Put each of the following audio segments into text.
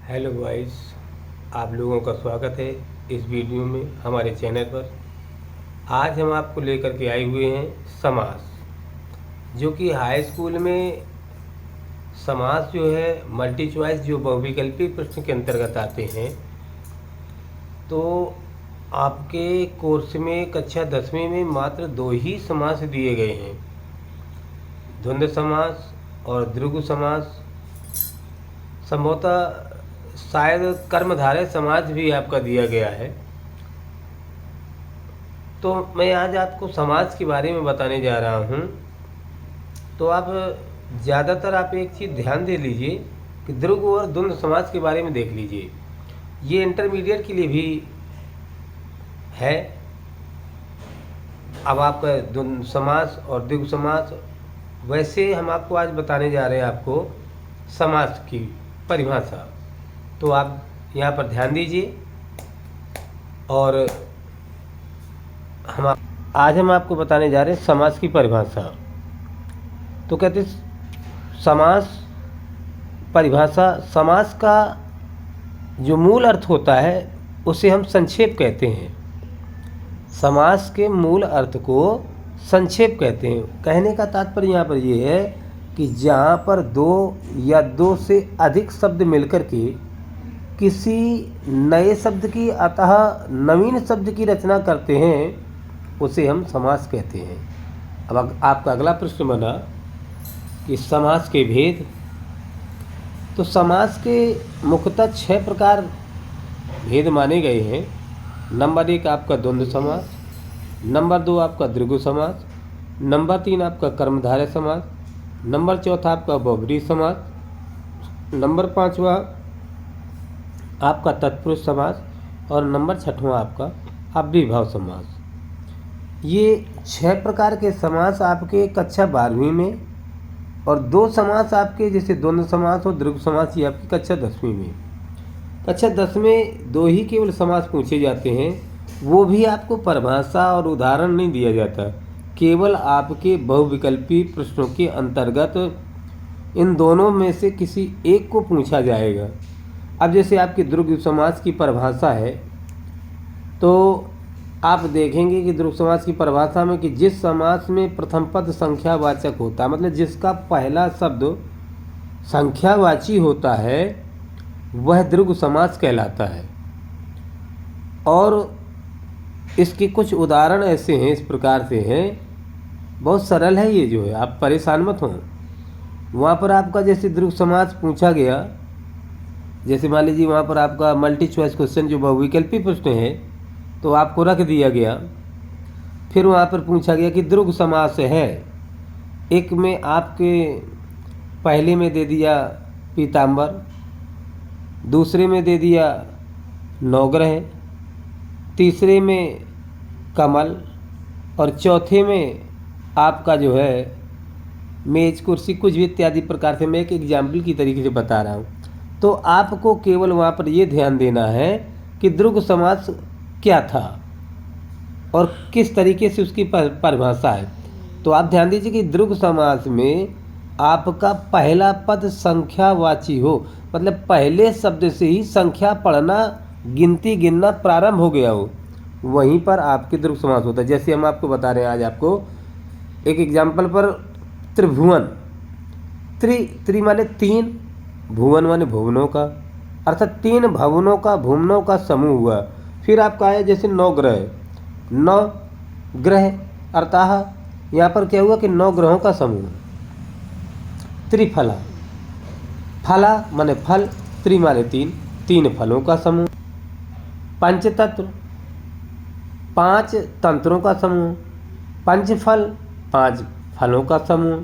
Hello guys, आप लोगों का स्वागत है इस वीडियो में हमारे चैनल पर। आज हम आपको लेकर के आए हुए हैं समास, जो कि हाई स्कूल में समास जो है मल्टी चॉइस जो बहुविकल्पी प्रश्न के अंतर्गत आते हैं। तो आपके कोर्स में कक्षा 10वीं में मात्र 2 ही समास दिए गए हैं, द्वंद्व समास और द्विगु समास। संभवतः शायद कर्मधारय समाज भी आपका दिया गया है। तो मैं आज आपको समाज के बारे में बताने जा रहा हूँ। तो आप ज़्यादातर आप एक चीज़ ध्यान दे लीजिए कि द्विगु और द्वंद्व समाज के बारे में देख लीजिए। ये इंटरमीडिएट के लिए भी है। अब आपका द्वंद्व समास और द्विगु समास, वैसे हम आपको आज बताने जा रहे हैं आपको समास की परिभाषा। तो आप यहाँ पर ध्यान दीजिए। और आज हम आपको बताने जा रहे हैं समास की परिभाषा। तो कहते हैं समास परिभाषा, समास का जो मूल अर्थ होता है उसे हम संक्षेप कहते हैं। समास के मूल अर्थ को संक्षेप कहते हैं। कहने का तात्पर्य यहाँ पर ये है कि जहाँ पर दो या दो से अधिक शब्द मिलकर के किसी नए शब्द की अतः नवीन शब्द की रचना करते हैं उसे हम समास कहते हैं। अब आपका अगला प्रश्न बना कि समास के भेद। तो समास के मुख्यतः 6 प्रकार भेद माने गए हैं। नंबर 1 आपका द्वंद्व समास, नंबर 2 आपका द्विगु समास, नंबर 3 आपका कर्मधारय समास, नंबर 4 आपका बहुब्रीहि समास, नंबर 5वां आपका तत्पुरुष समास और नंबर 6वां आपका अव्ययीभाव समास। ये 6 प्रकार के समास आपके कक्षा 12वीं में, और 2 समास आपके जैसे द्वंद्व समास और द्विगु समास ये आपकी कक्षा 10वीं में। कक्षा 10 में 2 ही केवल समास पूछे जाते हैं, वो भी आपको परिभाषा और उदाहरण नहीं दिया जाता, केवल आपके बहुविकल्पी प्रश्नों के अंतर्गत इन दोनों में से किसी एक को पूछा जाएगा। अब जैसे आपके द्विगु समास की परिभाषा है, तो आप देखेंगे कि द्विगु समास की परिभाषा में कि जिस समास में प्रथम पद संख्यावाचक होता है, मतलब जिसका पहला शब्द संख्यावाची होता है, वह द्विगु समास कहलाता है। और इसके कुछ उदाहरण ऐसे हैं, इस प्रकार से हैं, बहुत सरल है ये जो है, आप परेशान मत हों। वहाँ पर आपका जैसे द्विगु समास पूछा गया, जैसे मान लीजिए वहाँ पर आपका मल्टी चॉइस क्वेश्चन जो बहुविकल्पी प्रश्न है तो आपको रख दिया गया। फिर वहाँ पर पूछा गया कि द्विगु समास है, एक में आपके पहले में दे दिया पीताम्बर, दूसरे में दे दिया नवग्रह, तीसरे में कमल, और चौथे में आपका जो है मेज कुर्सी, कुछ भी इत्यादि प्रकार से। मैं एक एग्जाम्पल की तरीके से बता रहा हूँ। तो आपको केवल वहाँ पर ये ध्यान देना है कि द्विगु समास क्या था और किस तरीके से उसकी परिभाषा है। तो आप ध्यान दीजिए कि द्विगु समास में आपका पहला पद संख्यावाची हो, मतलब पहले शब्द से ही संख्या पढ़ना, गिनती गिनना प्रारंभ हो गया हो, वहीं पर आपके द्विगु समास होता है। जैसे हम आपको बता रहे हैं आज आपको एक एग्जाम्पल पर, त्रिभुवन, त्रि माने 3, भुवन माने भुवनों का, अर्थात 3 भवनों का, भुवनों का समूह हुआ। फिर आपका है जैसे 9 ग्रह, 9 ग्रह अर्थात यहाँ पर क्या हुआ कि 9 ग्रहों का समूह। त्रिफला, फला माने फल, त्रि माने 3 फलों का समूह। पंचतत्व, 5 तंत्रों का समूह। पंचफल, 5 फलों का समूह,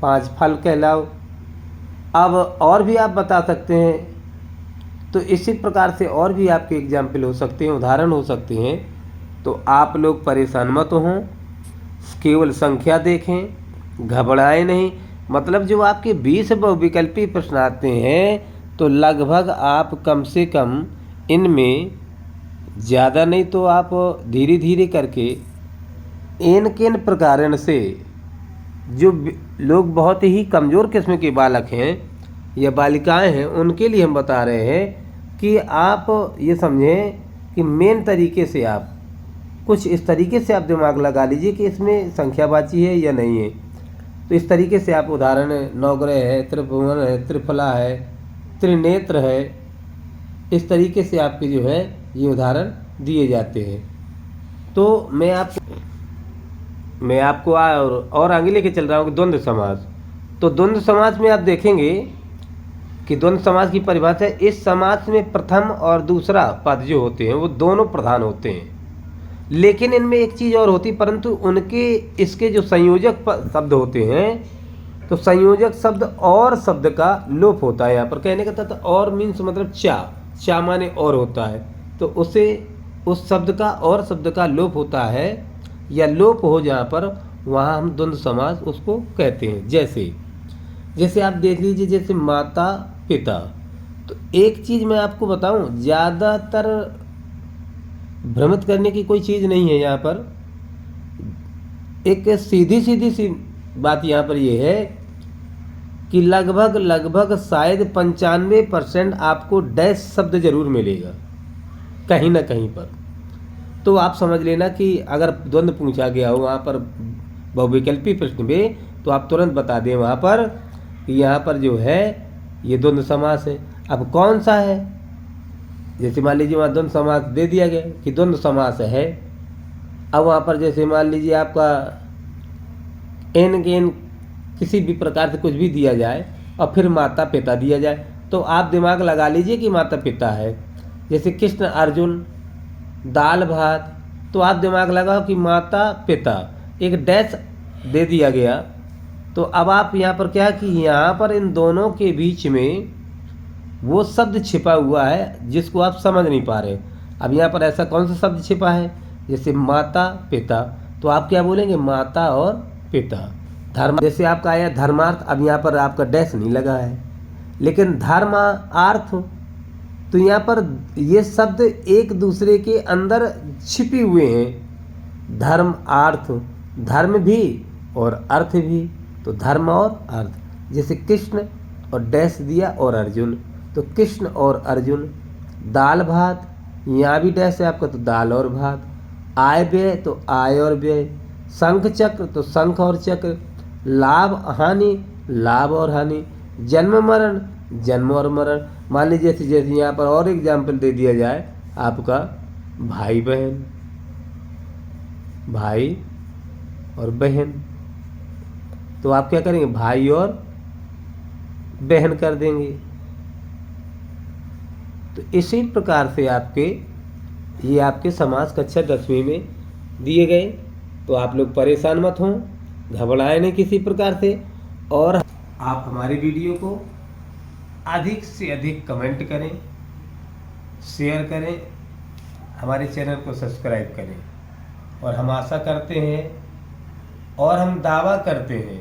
5 फल कहलाओ। अब और भी आप बता सकते हैं। तो इसी प्रकार से और भी आपके एग्जाम्पल हो सकते हैं, उदाहरण हो सकते हैं। तो आप लोग परेशान मत हों, केवल संख्या देखें, घबराएं नहीं। मतलब जो आपके 20 बहुविकल्पी प्रश्न आते हैं तो लगभग आप कम से कम इनमें ज़्यादा नहीं तो आप धीरे धीरे करके इन किन प्रकारण से, जो लोग बहुत ही कमज़ोर किस्म के बालक हैं या बालिकाएं हैं, उनके लिए हम बता रहे हैं कि आप ये समझें कि मेन तरीके से आप कुछ इस तरीके से आप दिमाग लगा लीजिए कि इसमें संख्यावाची है या नहीं है। तो इस तरीके से आप उदाहरण नवग्रह है, त्रिभुवन है, त्रिफला है, त्रिनेत्र है, इस तरीके से आपके जो है ये उदाहरण दिए जाते हैं। तो मैं आपको और आगे लेके चल रहा हूँ कि द्वंद्व समास। तो द्वंद्व समास में आप देखेंगे कि द्वंद्व समास की परिभाषा है, इस समास में प्रथम और दूसरा पद जो होते हैं वो दोनों प्रधान होते हैं, लेकिन इनमें एक चीज़ और होती, परंतु इसके जो संयोजक शब्द होते हैं तो संयोजक शब्द और शब्द का लोप होता है। यहाँ पर कहने का तत्व और मीन्स मतलब चा माने और होता है, तो उस शब्द का और शब्द का लोप होता है या लोप हो जहाँ पर वहाँ हम द्वंद्व समास उसको कहते हैं। जैसे आप देख लीजिए, जैसे माता पिता। तो एक चीज़ मैं आपको बताऊं, ज़्यादातर भ्रमित करने की कोई चीज़ नहीं है। यहाँ पर एक सीधी सी बात यहाँ पर ये है कि लगभग शायद 95% आपको डैश शब्द जरूर मिलेगा कहीं ना कहीं पर। तो आप समझ लेना कि अगर द्वंद्व पूछा गया हो वहाँ पर बहुविकल्पी प्रश्न में, तो आप तुरंत बता दें वहाँ पर कि यहाँ पर जो है ये द्वंद्व समास है। अब कौन सा है, जैसे मान लीजिए वहाँ द्वंद्व समास दे दिया गया कि द्वंद्व समास है। अब वहाँ पर जैसे मान लीजिए आपका एन किसी भी प्रकार से कुछ भी दिया जाए और फिर माता पिता दिया जाए, तो आप दिमाग लगा लीजिए कि माता पिता है। जैसे कृष्ण अर्जुन, दाल भात, तो आप दिमाग लगाओ कि माता पिता, एक डैश दे दिया गया। तो अब आप यहाँ पर क्या कि यहाँ पर इन दोनों के बीच में वो शब्द छिपा हुआ है जिसको आप समझ नहीं पा रहे। अब यहाँ पर ऐसा कौन सा शब्द छिपा है, जैसे माता पिता, तो आप क्या बोलेंगे, माता और पिता। धर्म, जैसे आपका आया धर्मार्थ, अब यहाँ पर आपका डैश नहीं लगा है, लेकिन धर्मार्थ, तो यहाँ पर ये शब्द एक दूसरे के अंदर छिपे हुए हैं। धर्म अर्थ, धर्म भी और अर्थ भी, तो धर्म और अर्थ। जैसे कृष्ण और डैश दिया और अर्जुन, तो कृष्ण और अर्जुन। दाल भात, यहाँ भी डैश है आपका, तो दाल और भात। आय व्यय, तो आय और व्यय। शंख चक्र, तो शंख और चक्र। लाभ हानि, लाभ और हानि। जन्म मरण, जन्म और मरण। मान लीजिए जैसे यहाँ पर और एग्जाम्पल दे दिया जाए आपका भाई बहन, भाई और बहन, तो आप क्या करेंगे, भाई और बहन कर देंगे। तो इसी प्रकार से ये आपके समास कक्षा 10वीं में दिए गए। तो आप लोग परेशान मत हों, घबराएं नहीं किसी प्रकार से, और आप हमारी वीडियो को अधिक से अधिक कमेंट करें, शेयर करें, हमारे चैनल को सब्सक्राइब करें। और हम आशा करते हैं और हम दावा करते हैं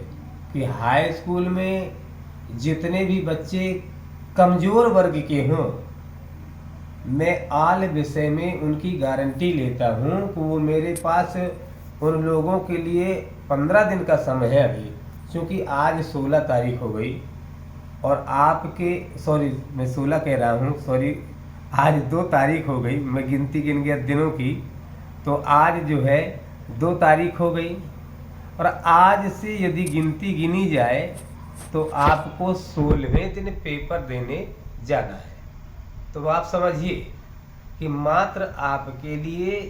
कि हाई स्कूल में जितने भी बच्चे कमज़ोर वर्ग के हों, मैं आल विषय में उनकी गारंटी लेता हूं कि वो मेरे पास उन लोगों के लिए 15 दिन का समय है अभी, क्योंकि आज 16 तारीख हो गई और मैं 16 कह रहा हूँ, आज 2 तारीख हो गई, मैं गिनती गिन गया दिनों की, तो आज जो है 2 तारीख हो गई। और आज से यदि गिनती गिनी जाए तो आपको 16वें दिन पेपर देने जाना है। तो आप समझिए कि मात्र आपके लिए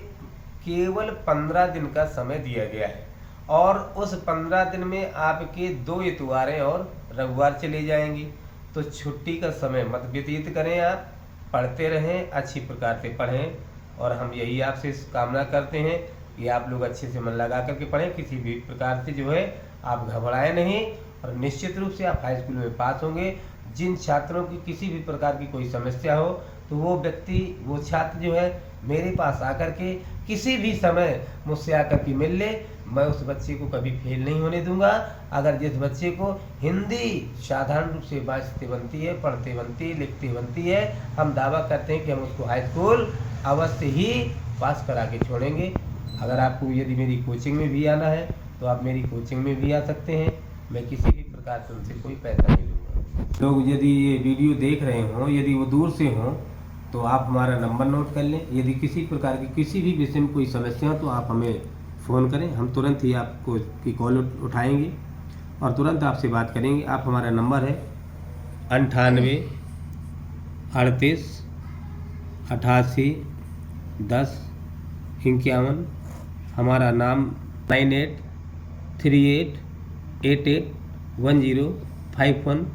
केवल 15 दिन का समय दिया गया है, और उस 15 दिन में आपके 2 इतवारें और रविवार चले जाएंगी। तो छुट्टी का समय मत व्यतीत करें, आप पढ़ते रहें, अच्छी प्रकार से पढ़ें, और हम यही आपसे कामना करते हैं कि आप लोग अच्छे से मन लगा करके पढ़ें, किसी भी प्रकार से जो है आप घबराएं नहीं, और निश्चित रूप से आप हाई स्कूल में पास होंगे। जिन छात्रों की किसी भी प्रकार की कोई समस्या हो तो वो छात्र जो है मेरे पास आकर के किसी भी समय मुझसे आकर के मिल ले, मैं उस बच्चे को कभी फेल नहीं होने दूंगा। अगर जिस बच्चे को हिंदी साधारण रूप से बाँचते बनती है, पढ़ते बनती है, लिखते बनती है, हम दावा करते हैं कि हम उसको हाई स्कूल अवश्य ही पास करा के छोड़ेंगे। अगर आपको यदि मेरी कोचिंग में भी आना है तो आप मेरी कोचिंग में भी आ सकते हैं, मैं किसी भी प्रकार से उनसे कोई पैसा नहीं लूँगा। लोग यदि ये वीडियो देख रहे हों, यदि वो दूर से हों, तो आप हमारा नंबर नोट कर लें। यदि किसी प्रकार की किसी भी विषय में कोई समस्या हो तो आप हमें फ़ोन करें, हम तुरंत ही आपको की कॉल उठाएंगे और तुरंत आपसे बात करेंगे। आप हमारा नंबर है 98 38 88 10 51। हमारा नाम 9838881051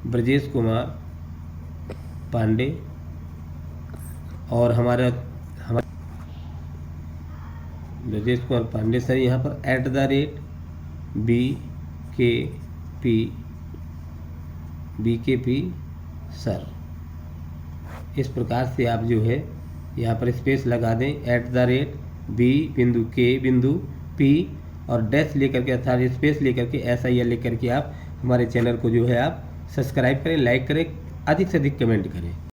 ब्रजेश कुमार पांडे। और हमारा ब्रजेश कुमार पांडे सर यहाँ पर @BKP सर, इस प्रकार से आप जो है यहाँ पर स्पेस लगा दें @B.K.P और डैश लेकर के अर्थात स्पेस लेकर के SIL लेकर के आप हमारे चैनल को जो है आप सब्सक्राइब करें, लाइक करें, अधिक से अधिक कमेंट करें।